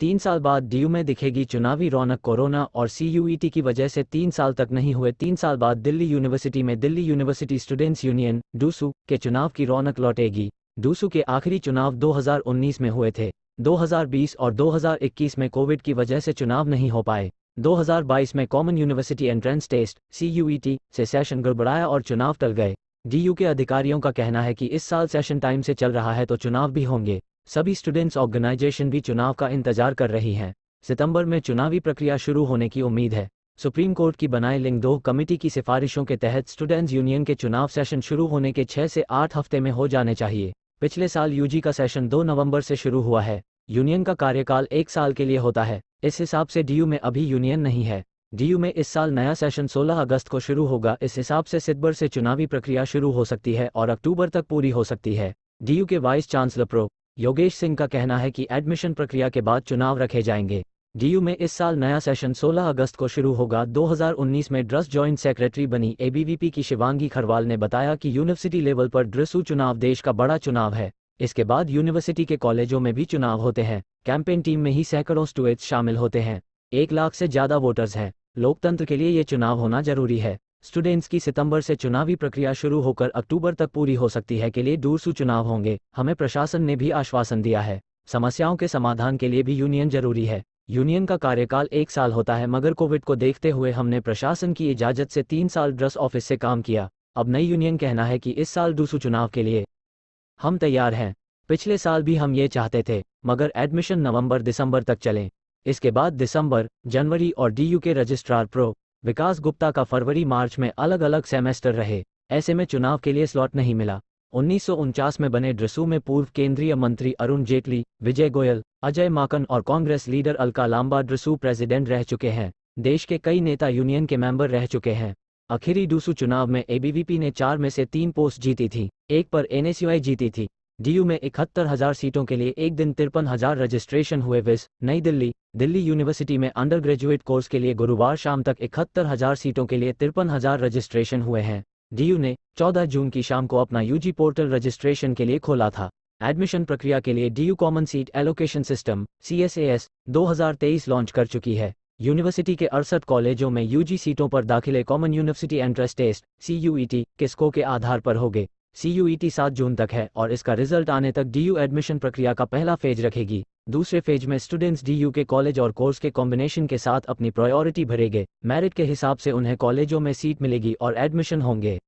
3 साल बाद डीयू में दिखेगी चुनावी रौनक। कोरोना और सीयूईटी की वजह से 3 साल तक नहीं हुए। 3 साल बाद दिल्ली यूनिवर्सिटी में Delhi university students union DUSU के चुनाव की रौनक लौटेगी। डूसू के आखिरी चुनाव 2019 में हुए थे। 2020 और 2021 में कोविड की वजह से चुनाव नहीं हो पाए। 2022 में common university entrance test CUET से सेशन गड़बड़ाया और चुनाव टल गए। डीयू के अधिकारियों का कहना है कि इस साल सेशन टाइम से चल रहा है तो चुनाव भी होंगे। सभी स्टूडेंट्स ऑर्गेनाइजेशन भी चुनाव का इंतजार कर रही हैं। सितंबर में चुनावी प्रक्रिया शुरू होने की उम्मीद है। सुप्रीम कोर्ट की बनाए लिंग 2 कमेटी की सिफारिशों के तहत स्टूडेंट्स यूनियन के चुनाव सेशन शुरू होने के 6 से 8 हफ्ते में हो जाने चाहिए। पिछले साल यूजी का सेशन 2 नवंबर से शुरू हुआ है। यूनियन का कार्यकाल 1 साल के लिए होता है। इस हिसाब से डीयू में अभी यूनियन नहीं है। डीयू में इस साल नया सेशन 16 अगस्त को शुरू होगा। इस हिसाब से सितंबर से चुनावी प्रक्रिया शुरू हो सकती है और अक्टूबर तक पूरी हो सकती है। डीयू के vice chancellor pro Yogesh Singh का कहना है कि एडमिशन प्रक्रिया के बाद चुनाव रखे जाएंगे। डीयू में इस साल नया सेशन 16 अगस्त को शुरू होगा। 2019 में ड्रस जॉइंट सेक्रेटरी बनी एबीवीपी की शिवांगी खरवाल ने बताया कि यूनिवर्सिटी लेवल पर ड्रसू चुनाव देश का बड़ा चुनाव है। इसके बाद यूनिवर्सिटी के कॉलेजों में भी चुनाव होते हैं। कैंपेन टीम में ही सैकड़ों स्टूडेंट्स शामिल होते हैं। 1 लाख से ज़्यादा वोटर्स हैं। लोकतंत्र के लिए ये चुनाव होना जरूरी है। स्टूडेंट्स की सितंबर से चुनावी प्रक्रिया शुरू होकर अक्टूबर तक पूरी हो सकती है के लिए डूसू चुनाव होंगे। हमें प्रशासन ने भी आश्वासन दिया है। समस्याओं के समाधान के लिए भी यूनियन जरूरी है। यूनियन का कार्यकाल 1 साल होता है, मगर कोविड को देखते हुए हमने प्रशासन की इजाजत से 3 साल ड्रस ऑफिस से काम किया। अब नई यूनियन कहना है कि इस साल डूसू चुनाव के लिए हम तैयार हैं। पिछले साल भी हम ये चाहते थे, मगर एडमिशन नवंबर दिसंबर तक चलें। इसके बाद दिसंबर जनवरी और डीयू के रजिस्ट्रार प्रो विकास गुप्ता का फरवरी मार्च में अलग अलग सेमेस्टर रहे। ऐसे में चुनाव के लिए स्लॉट नहीं मिला। 1949 में बने ड्रसू में पूर्व केंद्रीय मंत्री अरुण जेटली, विजय गोयल, अजय माकन और कांग्रेस लीडर अलका लांबा ड्रसू प्रेसिडेंट रह चुके हैं। देश के कई नेता यूनियन के मेंबर रह चुके हैं। आखिरी डूसू चुनाव में एबीवीपी ने 4 में से 3 पोस्ट जीती थी, एक पर एनएसयूआई जीती थी। डीयू में 71,000 सीटों के लिए एक दिन 53,000 रजिस्ट्रेशन हुए। विस नई दिल्ली दिल्ली यूनिवर्सिटी में अंडर ग्रेजुएट कोर्स के लिए गुरुवार शाम तक 71,000 सीटों के लिए 53,000 रजिस्ट्रेशन हुए हैं। डीयू ने 14 जून की शाम को अपना यूजी पोर्टल रजिस्ट्रेशन के लिए खोला था। एडमिशन प्रक्रिया के लिए DU common seat allocation system CSAS 2023 launch कर चुकी है। यूनिवर्सिटी के 68 कॉलेजों में यूजी सीटों पर दाखिले common university entrance test CUET के स्कोर के आधार पर होंगे। CUET 7 जून तक है और इसका रिजल्ट आने तक डीयू एडमिशन प्रक्रिया का पहला फेज रखेगी। दूसरे फेज में स्टूडेंट्स डीयू के कॉलेज और कोर्स के कॉम्बिनेशन के साथ अपनी प्रायोरिटी भरेंगे। मेरिट के हिसाब से उन्हें कॉलेजों में सीट मिलेगी और एडमिशन होंगे।